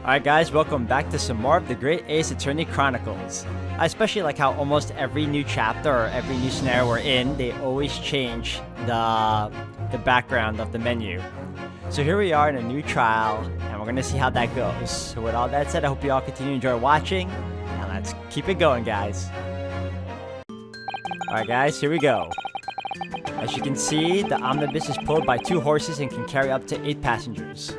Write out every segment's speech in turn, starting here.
Alright guys, welcome back to some more of the Great Ace Attorney Chronicles. I especially like how almost every new chapter or every new scenario we're in, they always change the background of the menu. So here we are in a new trial, and we're gonna see how that goes. So with all that said, I hope you all continue to enjoy watching, and let's keep it going, guys. Alright guys, here we go. As you can see, the omnibus is pulled by 2 horses and can carry up to 8 passengers.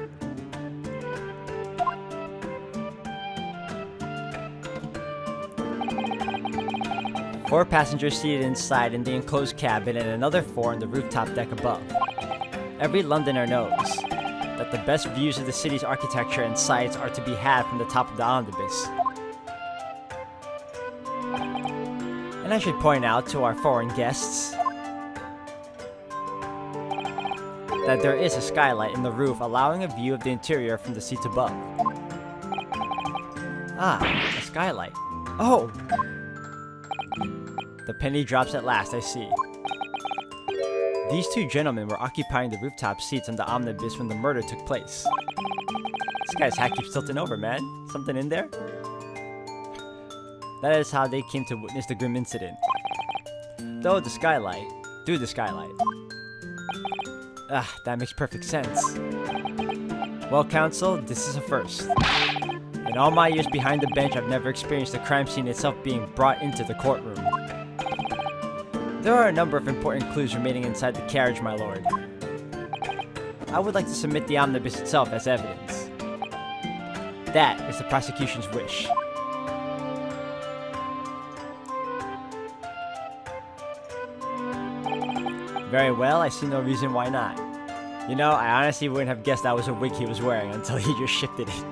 Four passengers seated inside in the enclosed cabin and another 4 on the rooftop deck above. Every Londoner knows that the best views of the city's architecture and sights are to be had from the top of the omnibus. And I should point out to our foreign guests that there is a skylight in the roof allowing a view of the interior from the seats above. Ah, a skylight. Oh! The penny drops at last, I see. These 2 gentlemen were occupying the rooftop seats on the omnibus when the murder took place. This guy's hat keeps tilting over, man. Something in there? That is how they came to witness the grim incident. Through the skylight. Ah, that makes perfect sense. Well, counsel, this is a first. In all my years behind the bench, I've never experienced the crime scene itself being brought into the courtroom. There are a number of important clues remaining inside the carriage, my lord. I would like to submit the omnibus itself as evidence. That is the prosecution's wish. Very well, I see no reason why not. You know, I honestly wouldn't have guessed that was a wig he was wearing until he just shifted it.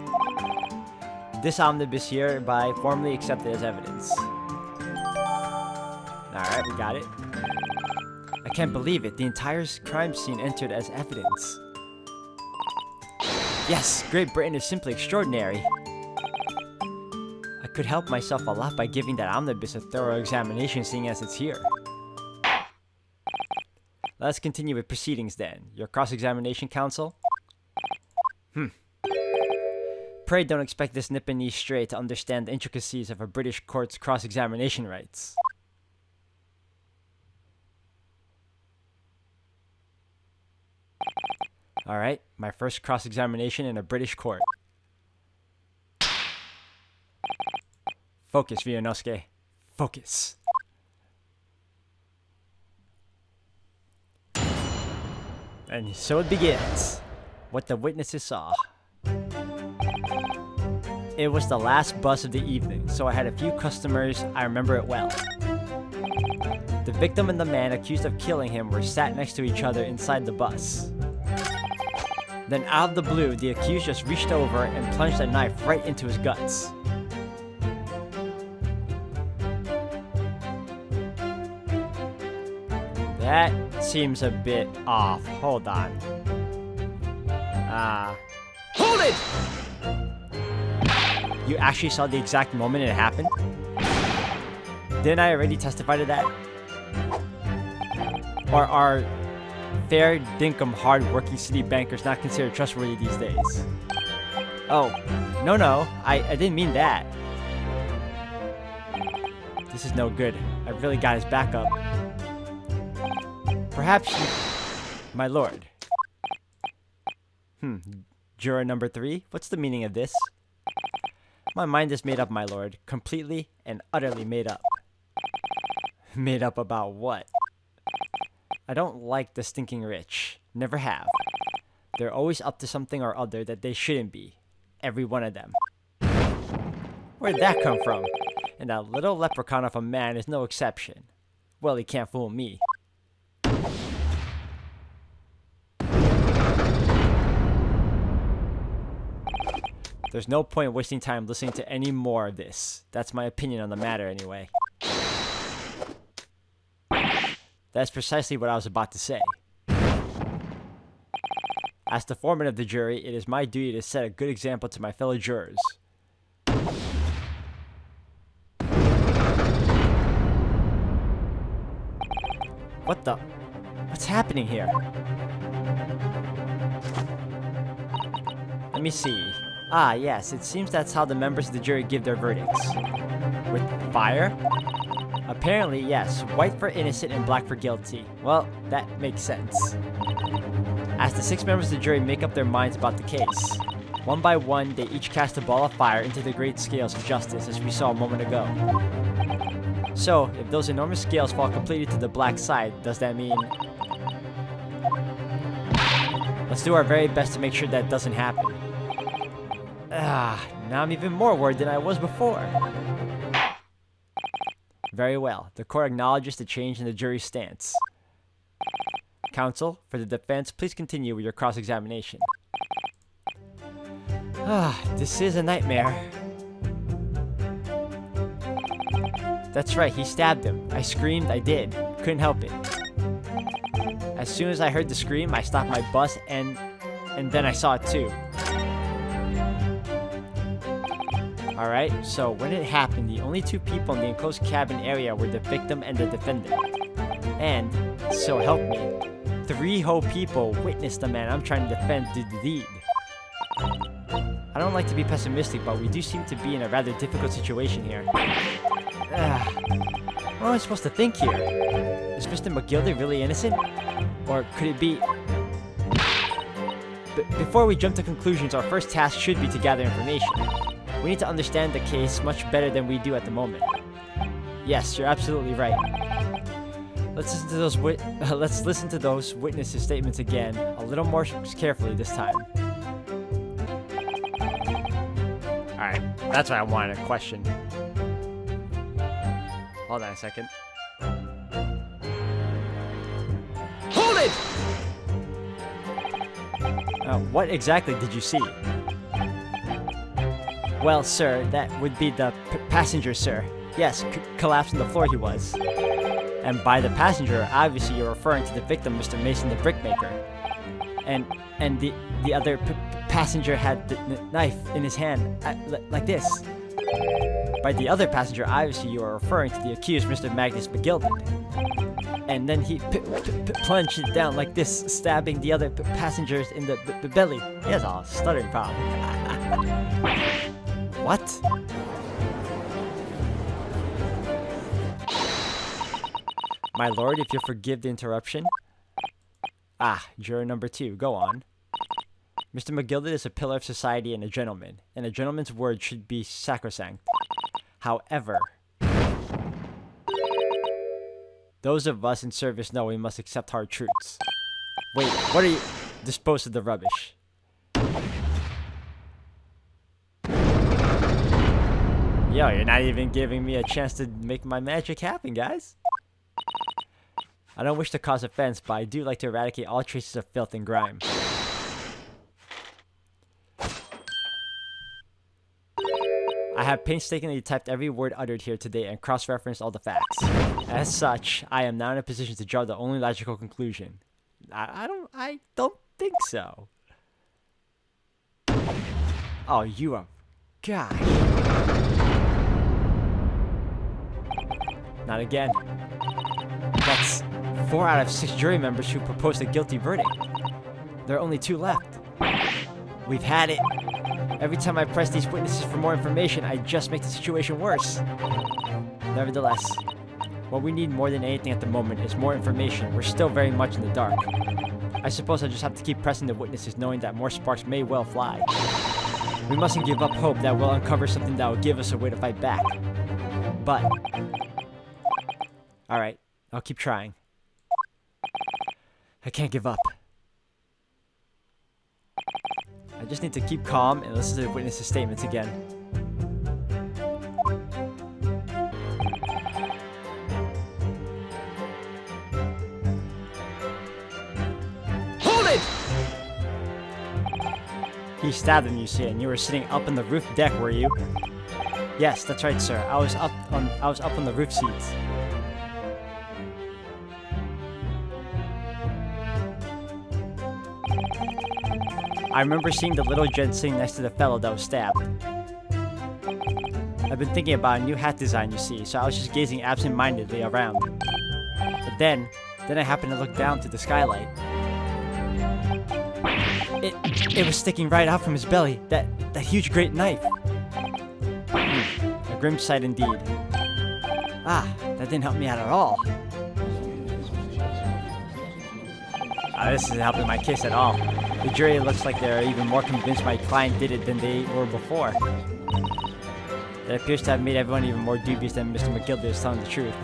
This omnibus hereby formally accepted as evidence. Alright, we got it. I can't believe it. The entire crime scene entered as evidence. Yes, Great Britain is simply extraordinary. I could help myself a lot by giving that omnibus a thorough examination, seeing as it's here. Let's continue with proceedings then. Your cross-examination, counsel? Pray don't expect this Nipponese stray to understand the intricacies of a British court's cross-examination rights. Alright, my first cross-examination in a British court. Focus, Vianosuke. Focus. And so it begins. What the witnesses saw. It was the last bus of the evening, so I had a few customers. I remember it well. The victim and the man accused of killing him were sat next to each other inside the bus. Then out of the blue, the accused just reached over and plunged a knife right into his guts. That seems a bit off. Hold on. Hold it! You actually saw the exact moment it happened? Didn't I already testify to that? Or are fair dinkum hard-working city bankers not considered trustworthy these days? Oh, no, I didn't mean that. This is no good. I really got his back up. Perhaps you... My lord. Juror number 3? What's the meaning of this? My mind is made up, my lord. Completely and utterly made up. Made up about what? I don't like the stinking rich. Never have. They're always up to something or other that they shouldn't be. Every one of them. Where'd that come from? And that little leprechaun of a man is no exception. Well, he can't fool me. There's no point wasting time listening to any more of this. That's my opinion on the matter anyway. That's precisely what I was about to say. As the foreman of the jury, it is my duty to set a good example to my fellow jurors. What the? What's happening here? Let me see. Ah, yes, it seems that's how the members of the jury give their verdicts. With fire? Apparently, yes. White for innocent and black for guilty. Well, that makes sense. As the 6 members of the jury make up their minds about the case, one by one, they each cast a ball of fire into the great scales of justice, as we saw a moment ago. So, if those enormous scales fall completely to the black side, does that mean... Let's do our very best to make sure that doesn't happen. Now I'm even more worried than I was before. Very well. The court acknowledges the change in the jury's stance. Counsel, for the defense, please continue with your cross-examination. This is a nightmare. That's right, he stabbed him. I screamed, I did. Couldn't help it. As soon as I heard the scream, I stopped my bus and then I saw it too. Alright, so when it happened, the only 2 people in the enclosed cabin area were the victim and the defendant. And, so help me, 3 whole people witnessed the man I'm trying to defend do the deed. I don't like to be pessimistic, but we do seem to be in a rather difficult situation here. What am I supposed to think here? Is Mr. McGilder really innocent? Or could it be... Before we jump to conclusions, our first task should be to gather information. We need to understand the case much better than we do at the moment. Yes, you're absolutely right. Let's listen to those witnesses' statements again, a little more carefully this time. Alright, that's what I wanted to question. Hold on a second. Hold it! What exactly did you see? Well, sir, that would be the passenger, sir. Yes, collapsed on the floor he was. And by the passenger, obviously you're referring to the victim, Mr. Mason the brickmaker. And the other passenger had the knife in his hand, like this. By the other passenger, obviously you are referring to the accused, Mr. Magnus McGilden. And then he plunged it down like this, stabbing the other passengers in the belly. He has a stuttering problem. What? My lord, if you'll forgive the interruption. Juror number 2, go on. Mr. McGilden is a pillar of society and a gentleman's word should be sacrosanct. However, those of us in service know we must accept hard truths. Wait, what are you... Dispose of the rubbish. Yo, you're not even giving me a chance to make my magic happen, guys. I don't wish to cause offense, but I do like to eradicate all traces of filth and grime. I have painstakingly typed every word uttered here today and cross-referenced all the facts. As such, I am now in a position to draw the only logical conclusion. I don't think so. Oh, you are... Gosh. Not again. That's 4 out of 6 jury members who proposed a guilty verdict. There are only 2 left. We've had it. Every time I press these witnesses for more information, I just make the situation worse. Nevertheless, what we need more than anything at the moment is more information. We're still very much in the dark. I suppose I just have to keep pressing the witnesses, knowing that more sparks may well fly. We mustn't give up hope that we'll uncover something that will give us a way to fight back. But... Alright, I'll keep trying. I can't give up. I just need to keep calm and listen to the witnesses' statements again. Hold it! He stabbed him, you see, and you were sitting up on the roof deck, were you? Yes, that's right, sir. I was up on the roof seats. I remember seeing the little gent sitting next to the fellow that was stabbed. I've been thinking about a new hat design, you see, so I was just gazing absent-mindedly around. But then I happened to look down to the skylight. It was sticking right out from his belly. That huge great knife. A grim sight indeed. Ah, that didn't help me out at all. This isn't helping my case at all. The jury looks like they're even more convinced my client did it than they were before. That appears to have made everyone even more dubious than Mr. McGilder is telling the truth.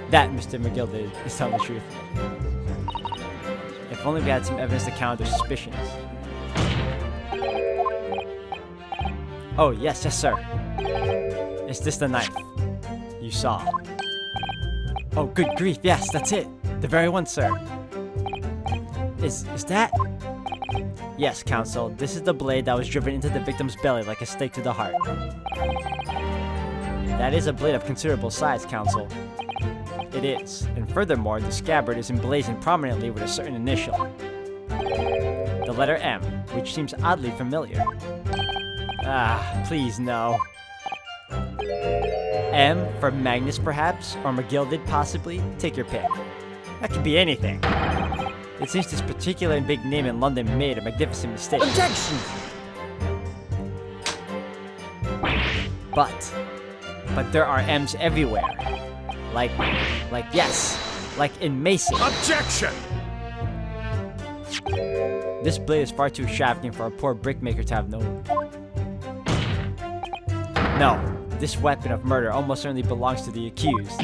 That Mr. McGilder is telling the truth. If only we had some evidence to counter their suspicions. Oh, yes, sir. Is this the knife you saw? Oh, good grief, yes, that's it. The very one, sir. Is that? Yes, counsel. This is the blade that was driven into the victim's belly like a stake to the heart. That is a blade of considerable size, counsel. It is. And furthermore, the scabbard is emblazoned prominently with a certain initial. The letter M, which seems oddly familiar. Ah, please no. M for Magnus, perhaps? Or McGilded, possibly? Take your pick. That could be anything. It seems this particular big name in London made a magnificent mistake. Objection! But there are M's everywhere. Like in Mason. Objection! This blade is far too extravagant for a poor brickmaker to have known. No, this weapon of murder almost certainly belongs to the accused.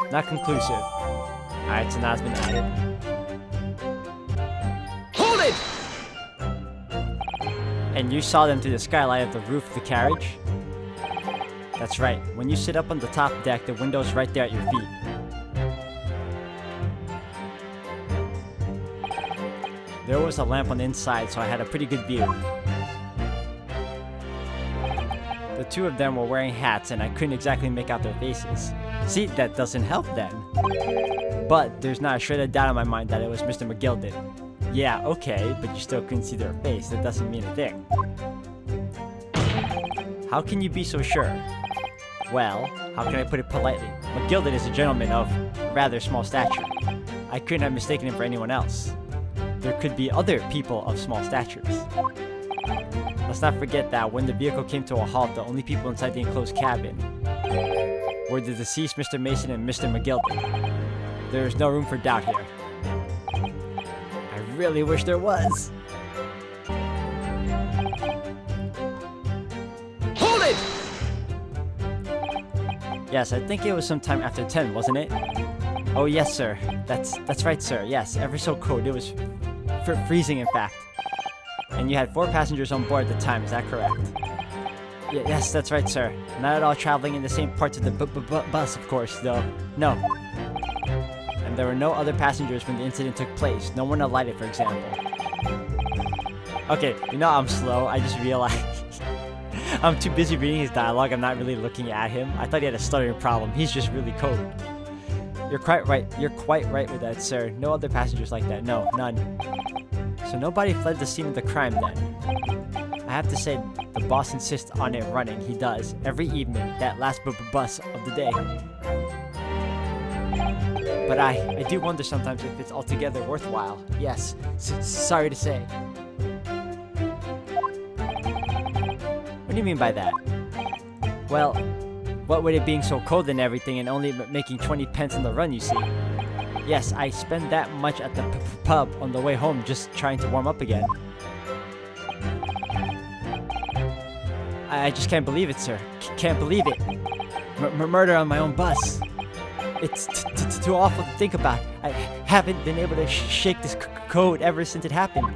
Not conclusive. Alright, so now it's been added. Hold it! And you saw them through the skylight of the roof of the carriage? That's right. When you sit up on the top deck, the window's right there at your feet. There was a lamp on the inside, so I had a pretty good view. The two of them were wearing hats, and I couldn't exactly make out their faces. See, that doesn't help then. But there's not a shred of doubt in my mind that it was Mr. McGilded. Yeah, okay, but you still couldn't see their face. That doesn't mean a thing. How can you be so sure? Well, how can I put it politely? McGilded is a gentleman of rather small stature. I couldn't have mistaken him for anyone else. There could be other people of small statures. Let's not forget that when the vehicle came to a halt, the only people inside the enclosed cabin were the deceased Mr. Mason and Mr. McGilded. There is no room for doubt here. I really wish there was. Hold it! Yes, I think it was sometime after 10, wasn't it? Oh yes, sir. That's right, sir. Yes, ever so cold. It was freezing, in fact. And you had 4 passengers on board at the time, is that correct? Yes, that's right, sir. Not at all traveling in the same parts of the bus, of course, though. No. And there were no other passengers when the incident took place. No one alighted, for example. Okay, you know I'm slow. I just realized I'm too busy reading his dialogue. I'm not really looking at him. I thought he had a stuttering problem. He's just really cold. You're quite right. You're quite right with that, sir. No other passengers like that. No, none. So nobody fled the scene of the crime then. I have to say, the boss insists on it running. He does. Every evening, that last bus of the day. But I do wonder sometimes if it's altogether worthwhile. Yes, sorry to say. What do you mean by that? Well, what with it being so cold and everything and only making 20 pence on the run, you see. Yes, I spend that much at the pub on the way home just trying to warm up again. I just can't believe it, sir. Can't believe it. Murder on my own bus. It's too awful to think about. I haven't been able to shake this code ever since it happened.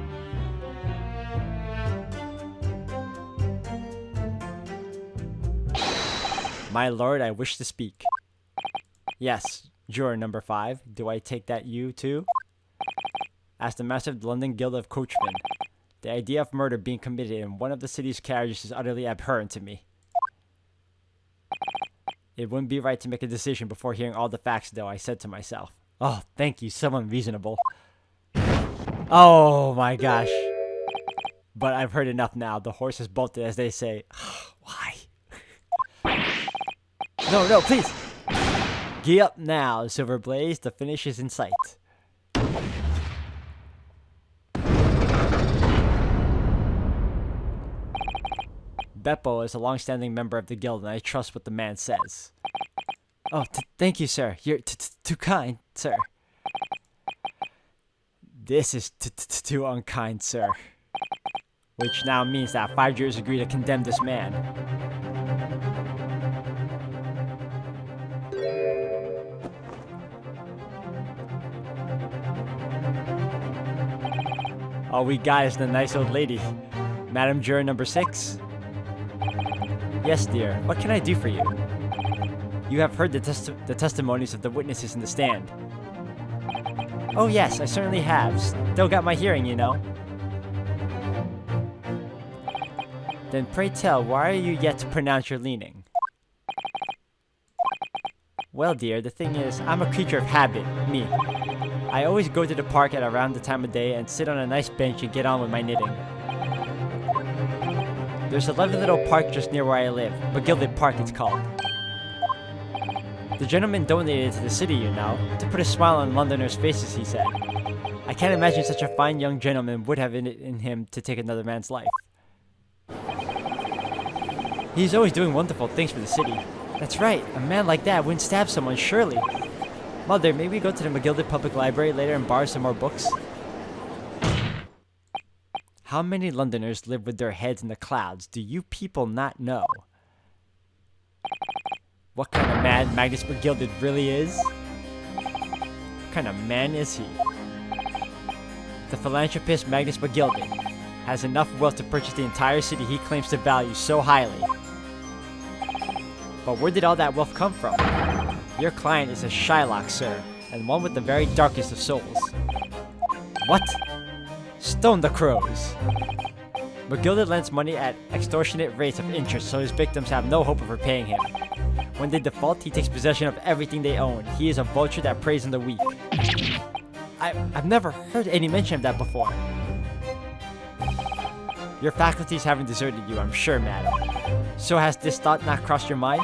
My lord, I wish to speak. Yes, juror number 5. Do I take that you too? As the master of the London Guild of Coachmen, the idea of murder being committed in one of the city's carriages is utterly abhorrent to me. It wouldn't be right to make a decision before hearing all the facts, though, I said to myself. Oh, thank you, someone reasonable. Oh my gosh. But I've heard enough now. The horse has bolted, as they say. Why? No, please! Gee up now, Silver Blaze. The finish is in sight. Beppo is a long-standing member of the guild, and I trust what the man says. Oh, thank you, sir. You're too kind, sir. This is too unkind, sir. Which now means that 5 jurors agree to condemn this man. All we got is the nice old lady. Madam Juror number 6? Yes, dear. What can I do for you? You have heard the testimonies of the witnesses in the stand. Oh yes, I certainly have. Still got my hearing, you know. Then pray tell, why are you yet to pronounce your leaning? Well, dear, the thing is, I'm a creature of habit, me. I always go to the park at around the time of day and sit on a nice bench and get on with my knitting. There's a lovely little park just near where I live, McGilded Park it's called. The gentleman donated it to the city, you know, to put a smile on Londoners' faces, he said. I can't imagine such a fine young gentleman would have it in him to take another man's life. He's always doing wonderful things for the city. That's right, a man like that wouldn't stab someone, surely. Mother, may we go to the McGilded Public Library later and borrow some more books? How many Londoners live with their heads in the clouds? Do you people not know? What kind of man Magnus McGilded really is? What kind of man is he? The philanthropist Magnus McGilded has enough wealth to purchase the entire city he claims to value so highly. But where did all that wealth come from? Your client is a Shylock, sir, and one with the very darkest of souls. What? Stone the crows! McGilded lends money at extortionate rates of interest so his victims have no hope of repaying him. When they default, he takes possession of everything they own. He is a vulture that preys on the weak. I've never heard any mention of that before. Your faculties haven't deserted you, I'm sure, madam. So has this thought not crossed your mind?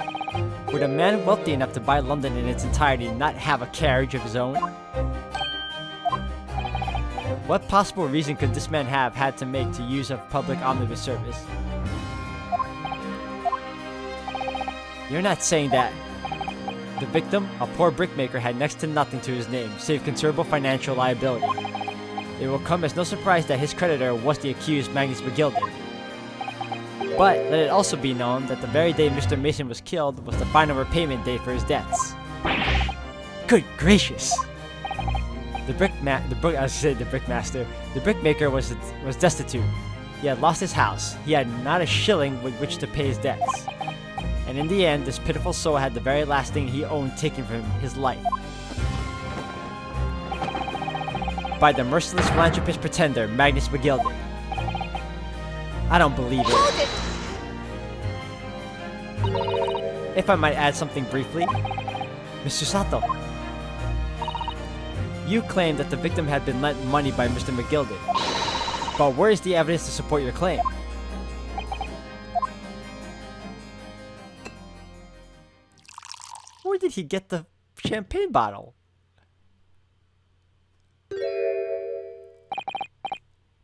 Would a man wealthy enough to buy London in its entirety not have a carriage of his own? What possible reason could this man have had to make to use of public omnibus service? You're not saying that the victim, a poor brickmaker, had next to nothing to his name, save considerable financial liability. It will come as no surprise that his creditor was the accused Magnus McGilded. But let it also be known that the very day Mr. Mason was killed was the final repayment date for his debts. Good gracious! The brickmaker was destitute. He had lost his house. He had not a shilling with which to pay his debts. And in the end, this pitiful soul had the very last thing he owned taken from him, his life. By the merciless philanthropist pretender, Magnus McGilded. I don't believe it. Hold it! If I might add something briefly, Mr. Sato. You claim that the victim had been lent money by Mr. McGilded. But where is the evidence to support your claim? Where did he get the champagne bottle?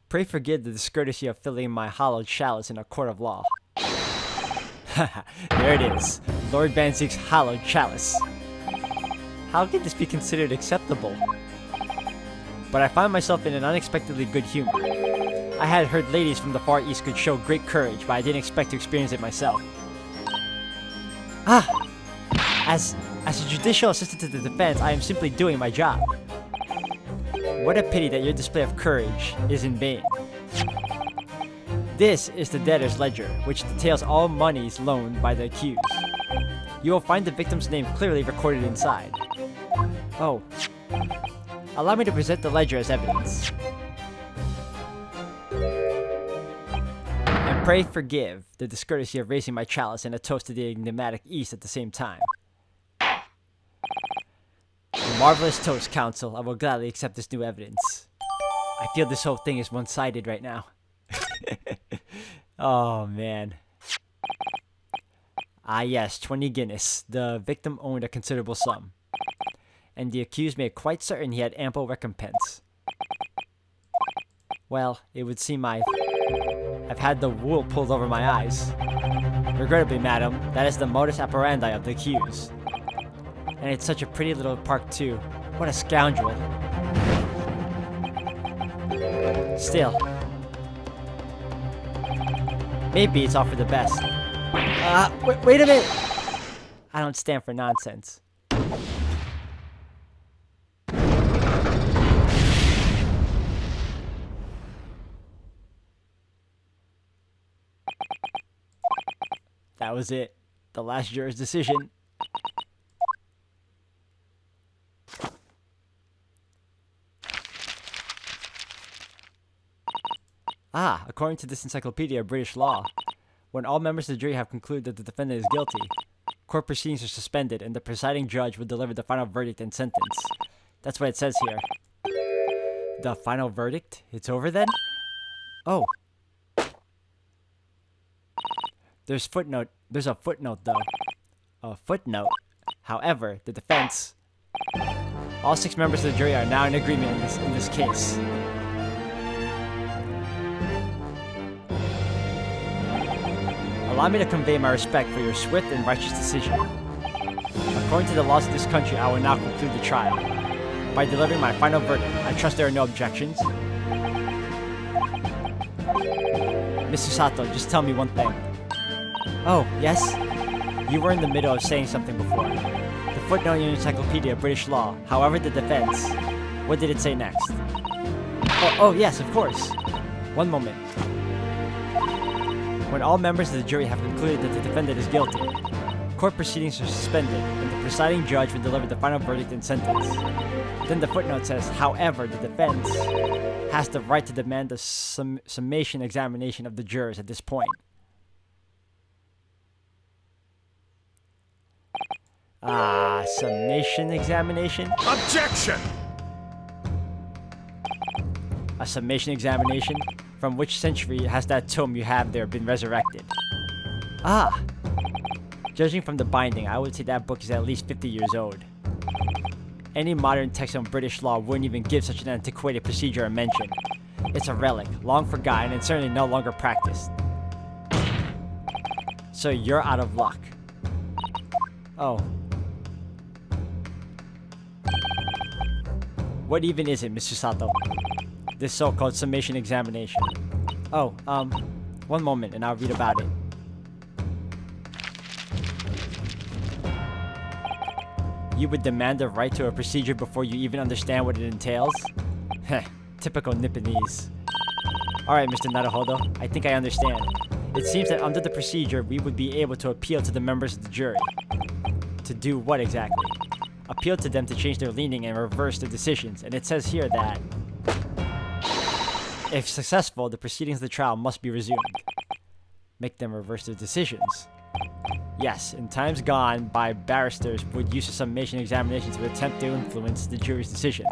Pray forgive the discourtesy of filling my hollowed chalice in a court of law. There it is, Lord Van Ziek's hollowed chalice. How can this be considered acceptable? But I find myself in an unexpectedly good humor. I had heard ladies from the Far East could show great courage, but I didn't expect to experience it myself. As a judicial assistant to the defense, I am simply doing my job. What a pity that your display of courage is in vain. This is the debtor's ledger, which details all monies loaned by the accused. You will find the victim's name clearly recorded inside. Oh. Allow me to present the ledger as evidence. And pray forgive the discourtesy of raising my chalice and a toast to the enigmatic East at the same time. A marvelous toast, counsel. I will gladly accept this new evidence. I feel this whole thing is one-sided right now. Oh, man. Ah, yes, 20 Guinness. The victim owned a considerable sum, and the accused made quite certain he had ample recompense. Well, it would seem my I've had the wool pulled over my eyes. Regrettably, madam, that is the modus operandi of the accused. And it's such a pretty little park, too. What a scoundrel. Still. Maybe it's all for the best. Wait a minute! I don't stand for nonsense. That was it. The last juror's decision. According to this encyclopedia of British law, when all members of the jury have concluded that the defendant is guilty, court proceedings are suspended and the presiding judge will deliver the final verdict and sentence. That's what it says here. The final verdict? It's over then? Oh. There's a footnote though. A footnote. However, the defense. All 6 members of the jury are now in agreement in this case. Allow me to convey my respect for your swift and righteous decision. According to the laws of this country, I will now conclude the trial. By delivering my final verdict, I trust there are no objections. Mr. Sato, just tell me one thing. Oh, yes? You were in the middle of saying something before. The footnote in your encyclopedia of British law, however the defense. What did it say next? Oh, yes, of course. One moment. When all members of the jury have concluded that the defendant is guilty, court proceedings are suspended, and the presiding judge will deliver the final verdict and sentence. Then the footnote says, however, the defense has the right to demand a summation examination of the jurors at this point. Summation examination? Objection! A summation examination? From which century has that tome you have there been resurrected? Judging from the binding, I would say that book is at least 50 years old. Any modern text on British law wouldn't even give such an antiquated procedure a mention. It's a relic, long forgotten and certainly no longer practiced. So you're out of luck. Oh. What even is it, Mr. Sato? This so-called summation examination. Oh, one moment and I'll read about it. You would demand a right to a procedure before you even understand what it entails? Heh, typical Nipponese. Alright, Mr. Naruhodo, I think I understand. It seems that under the procedure, we would be able to appeal to the members of the jury. To do what exactly? Appeal to them to change their leaning and reverse their decisions, and it says here that if successful, the proceedings of the trial must be resumed. Make them reverse their decisions. Yes, in times gone by, barristers would use a summation examination to attempt to influence the jury's decision.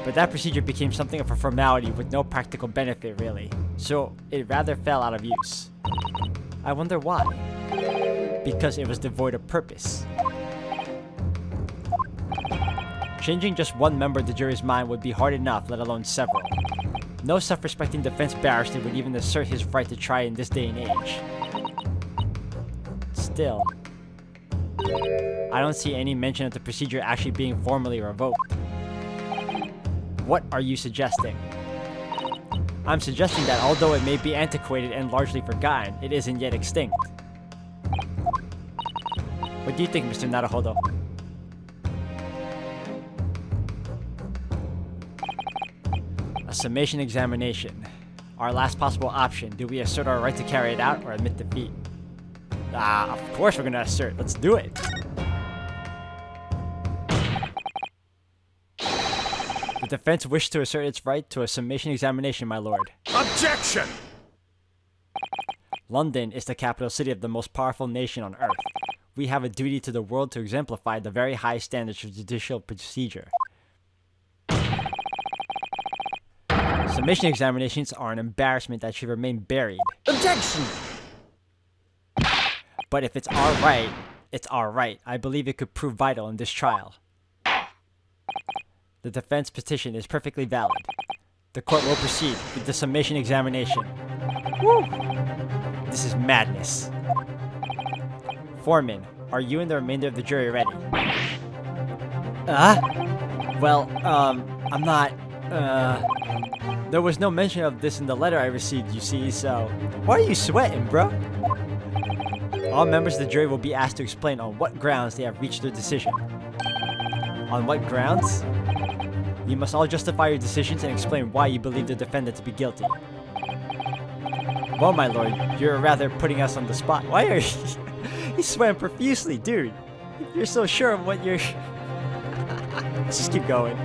But that procedure became something of a formality with no practical benefit, really. So it rather fell out of use. I wonder why. Because it was devoid of purpose. Changing just one member of the jury's mind would be hard enough, let alone several. No self-respecting defense barrister would even assert his right to try in this day and age. Still, I don't see any mention of the procedure actually being formally revoked. What are you suggesting? I'm suggesting that although it may be antiquated and largely forgotten, it isn't yet extinct. What do you think, Mr. Naruhodo? A summation examination. Our last possible option. Do we assert our right to carry it out or admit defeat? Of course we're gonna assert. Let's do it. The defense wished to assert its right to a summation examination, my lord. Objection! London is the capital city of the most powerful nation on earth. We have a duty to the world to exemplify the very high standards of judicial procedure. Summation examinations are an embarrassment that should remain buried. Objection! But if it's our right, it's our right. I believe it could prove vital in this trial. The defense petition is perfectly valid. The court will proceed with the summation examination. Woo! This is madness. Foreman, are you and the remainder of the jury ready? Well, I'm not, There was no mention of this in the letter I received, you see, so... Why are you sweating, bro? All members of the jury will be asked to explain on what grounds they have reached their decision. On what grounds? You must all justify your decisions and explain why you believe the defendant to be guilty. Well, my lord, you're rather putting us on the spot. Why are you... He's sweating profusely, dude. If you're so sure of what you're... Let's just keep going.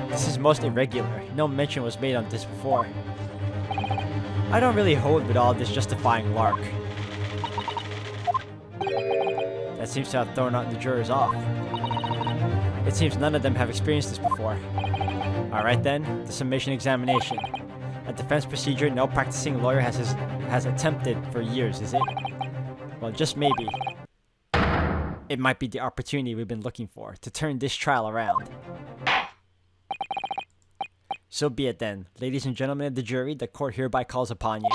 This is most irregular. No mention was made on this before. I don't really hold with all this justifying lark. That seems to have thrown out the jurors off. It seems none of them have experienced this before. Alright then, the summation examination. A defense procedure no practicing lawyer has attempted for years, is it? Well, just maybe. It might be the opportunity we've been looking for, to turn this trial around. So be it then. Ladies and gentlemen of the jury, the court hereby calls upon you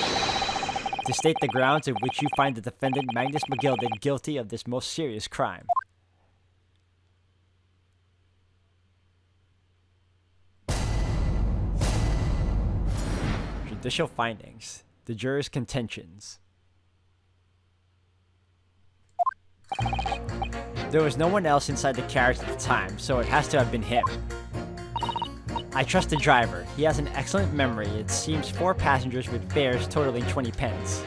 to state the grounds in which you find the defendant Magnus McGilded guilty of this most serious crime. Judicial findings. The jurors' contentions. There was no one else inside the carriage at the time, so it has to have been him. I trust the driver. He has an excellent memory. It seems 4 passengers with fares totaling 20 pence.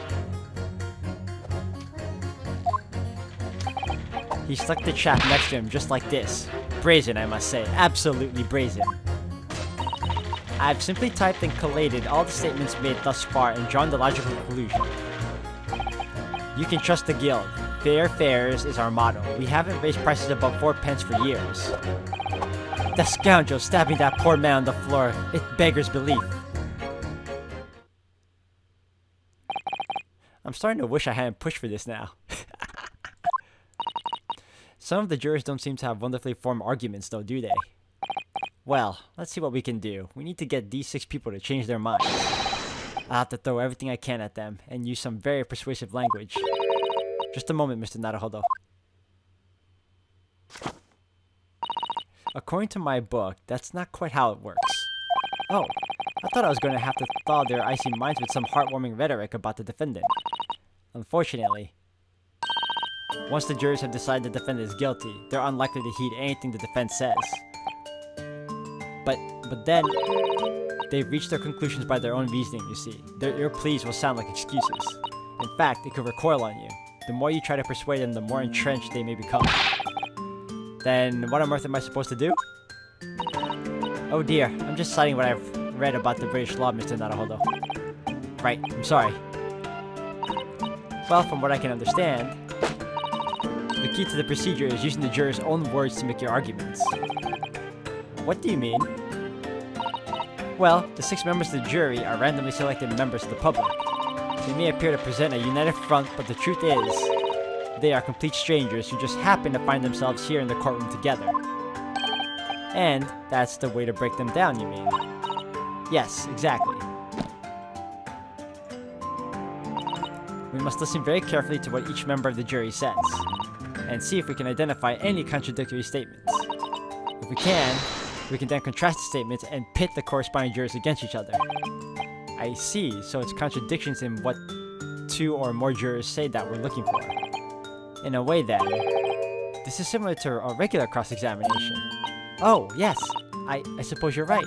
He stuck the chap next to him just like this. Brazen, I must say. Absolutely brazen. I've simply typed and collated all the statements made thus far and drawn the logical conclusion. You can trust the guild. Fair fares is our motto. We haven't raised prices above 4 pence for years. The scoundrel stabbing that poor man on the floor, it beggars belief. I'm starting to wish I hadn't pushed for this now. Some of the jurors don't seem to have wonderfully formed arguments though, do they? Well, let's see what we can do. We need to get these 6 people to change their minds. I'll have to throw everything I can at them and use some very persuasive language. Just a moment, Mr. Naruhodo. According to my book, that's not quite how it works. Oh, I thought I was going to have to thaw their icy minds with some heartwarming rhetoric about the defendant. Unfortunately, once the jurors have decided the defendant is guilty, they're unlikely to heed anything the defense says. But then, they've reached their conclusions by their own reasoning, you see. Your pleas will sound like excuses. In fact, it could recoil on you. The more you try to persuade them, the more entrenched they may become. Then, what on earth am I supposed to do? Oh dear, I'm just citing what I've read about the British law, Mr. Naruhodo. Right, I'm sorry. Well, from what I can understand, the key to the procedure is using the jurors' own words to make your arguments. What do you mean? Well, the 6 members of the jury are randomly selected members of the public. They may appear to present a united front, but the truth is, they are complete strangers who just happen to find themselves here in the courtroom together. And that's the way to break them down, you mean? Yes, exactly. We must listen very carefully to what each member of the jury says, and see if we can identify any contradictory statements. If we can then contrast the statements and pit the corresponding jurors against each other. I see, so it's contradictions in what 2 or more jurors say that we're looking for. In a way then, this is similar to a regular cross-examination. Oh, yes, I suppose you're right.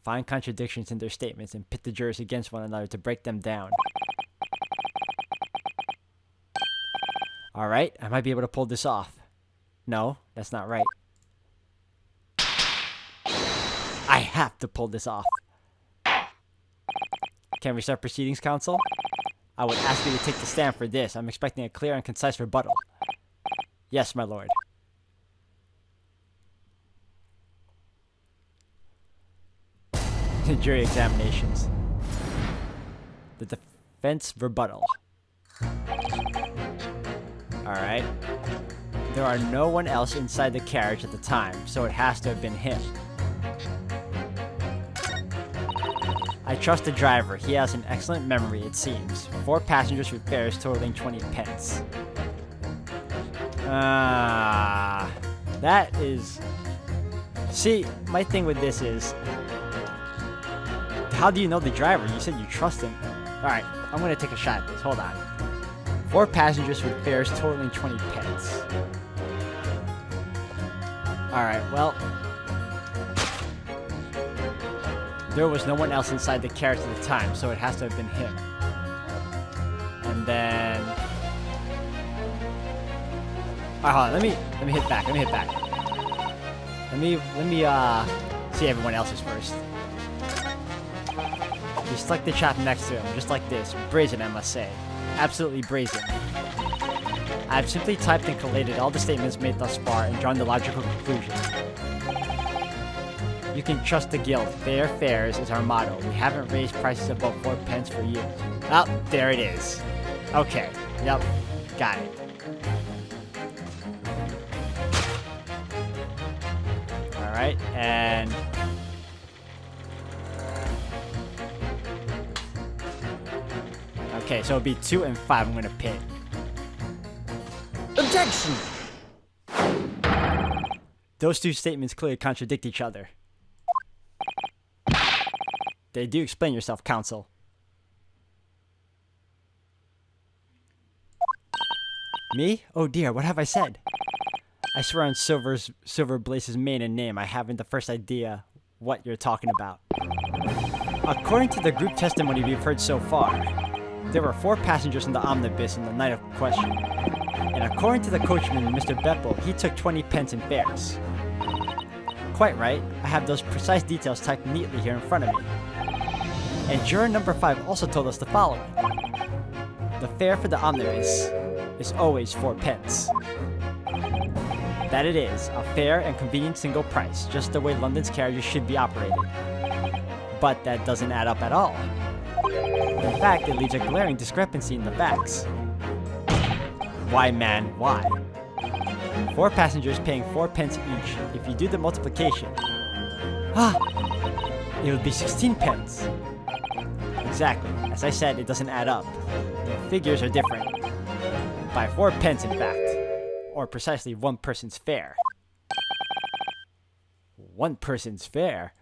Find contradictions in their statements and pit the jurors against one another to break them down. Alright, I might be able to pull this off. No, that's not right. I have to pull this off. Can we start proceedings, counsel? I would ask you to take the stand for this. I'm expecting a clear and concise rebuttal. Yes, my lord. Jury examinations. The defense rebuttal. Alright. There are no one else inside the carriage at the time, so it has to have been him. I trust the driver. He has an excellent memory, it seems. 4 passengers with fares totaling 20 pence. That is... See, my thing with this is... How do you know the driver? You said you trust him. Alright, I'm gonna take a shot at this. Hold on. 4 passengers with fares totaling 20 pence. Alright, well... There was no one else inside the carriage at the time, so it has to have been him. And then... Alright, hold on, let me hit back, Let me see everyone else's first. You stuck the chap next to him, just like this. Brazen, I must say. Absolutely brazen. I've simply typed and collated all the statements made thus far and drawn the logical conclusion. You can trust the guild. Fair fares is our motto. We haven't raised prices above 4 pence for years. Oh, there it is. Okay. Yep. Got it. Alright, and... Okay, so it'll be 2 and 5 I'm gonna pick. Objection! Those 2 statements clearly contradict each other. They do explain yourself, counsel. Me? Oh dear, what have I said? I swear on Silver Blaze's maiden name, I haven't the first idea what you're talking about. According to the group testimony we've heard so far, there were 4 passengers in the omnibus on the night of question. And according to the coachman, Mr. Beppo, he took 20 pence in fares. Quite right, I have those precise details typed neatly here in front of me. And juror number 5 also told us the following. The fare for the omnibus is always 4 pence. That it is, a fair and convenient single price, just the way London's carriages should be operated. But that doesn't add up at all. In fact, it leaves a glaring discrepancy in the facts. Why, man, why? 4 passengers paying 4 pence each. If you do the multiplication, it would be 16 pence. Exactly. As I said, it doesn't add up. The figures are different. By 4 pence, in fact. Or precisely 1 person's fare. 1 person's fare?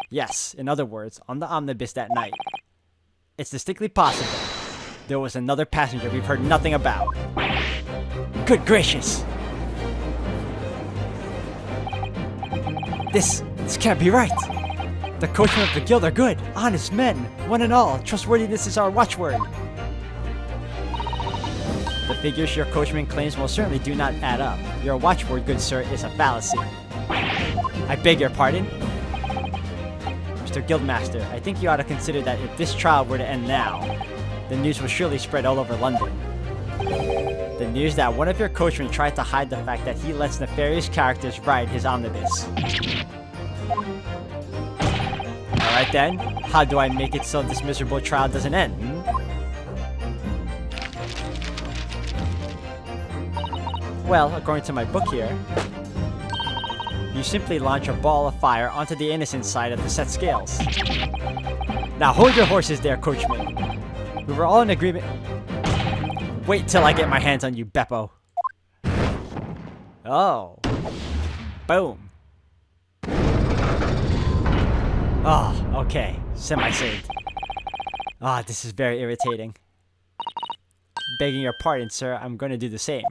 Yes, in other words, on the omnibus that night. It's distinctly possible there was another passenger we've heard nothing about. Good gracious! This can't be right! The coachmen of the guild are good, honest men, one and all. Trustworthiness is our watchword. The figures your coachman claims most certainly do not add up. Your watchword, good sir, is a fallacy. I beg your pardon? Mr. Guildmaster, I think you ought to consider that if this trial were to end now, the news will surely spread all over London. The news that one of your coachmen tried to hide the fact that he lets nefarious characters ride his omnibus. Alright then, how do I make it so this miserable trial doesn't end, Well, according to my book here, you simply launch a ball of fire onto the innocent side of the set scales. Now hold your horses there, coachman. We were all in agreement. Wait till I get my hands on you, Beppo. Oh. Boom. Oh, okay. Semi-saved. This is very irritating. Begging your pardon, sir, I'm going to do the same.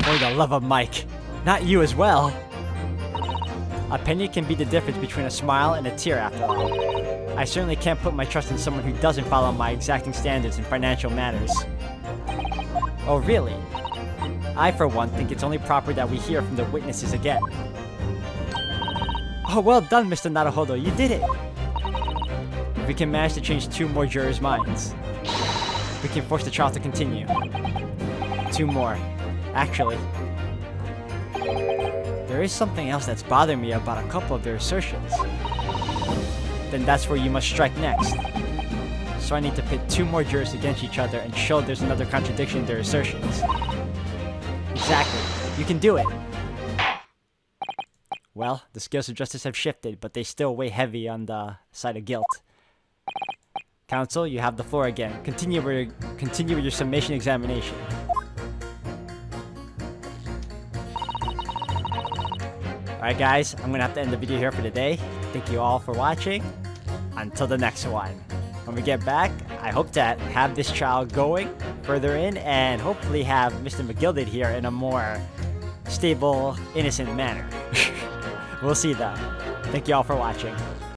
For the love of Mike. Not you as well. A penny can be the difference between a smile and a tear after all. I certainly can't put my trust in someone who doesn't follow my exacting standards in financial matters. Oh, really? I, for one, think it's only proper that we hear from the witnesses again. Oh, well done, Mr. Naruhodo, you did it! If we can manage to change 2 more jurors' minds, we can force the trial to continue. 2 more. Actually, there is something else that's bothering me about a couple of their assertions. then that's where you must strike next. So I need to pit 2 more jurors against each other and show there's another contradiction in their assertions. Exactly. You can do it. Well, the scales of justice have shifted, but they still weigh heavy on the side of guilt. Counsel, you have the floor again. Continue with your summation examination. Alright guys, I'm gonna have to end the video here for today. Thank you all for watching. Until the next one. When we get back, I hope to have this trial going further in and hopefully have Mr. McGilded here in a more stable, innocent manner. We'll see though. Thank you all for watching.